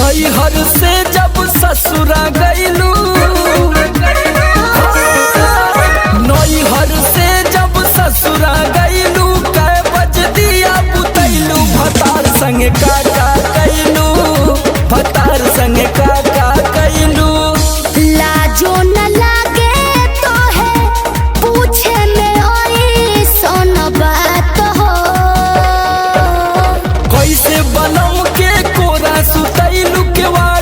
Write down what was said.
नैहर से जब ससुरा गइलू, नैहर से जब ससुरा गइलू, कै बज दिया बुतैलू, भतार संगे काका कैलू, भतार संगे काका कैलू। लाजो न लागे तो है पूछे में ओई सोन बात हो। कैसे बनम के कोरा सुतैलू केवाड़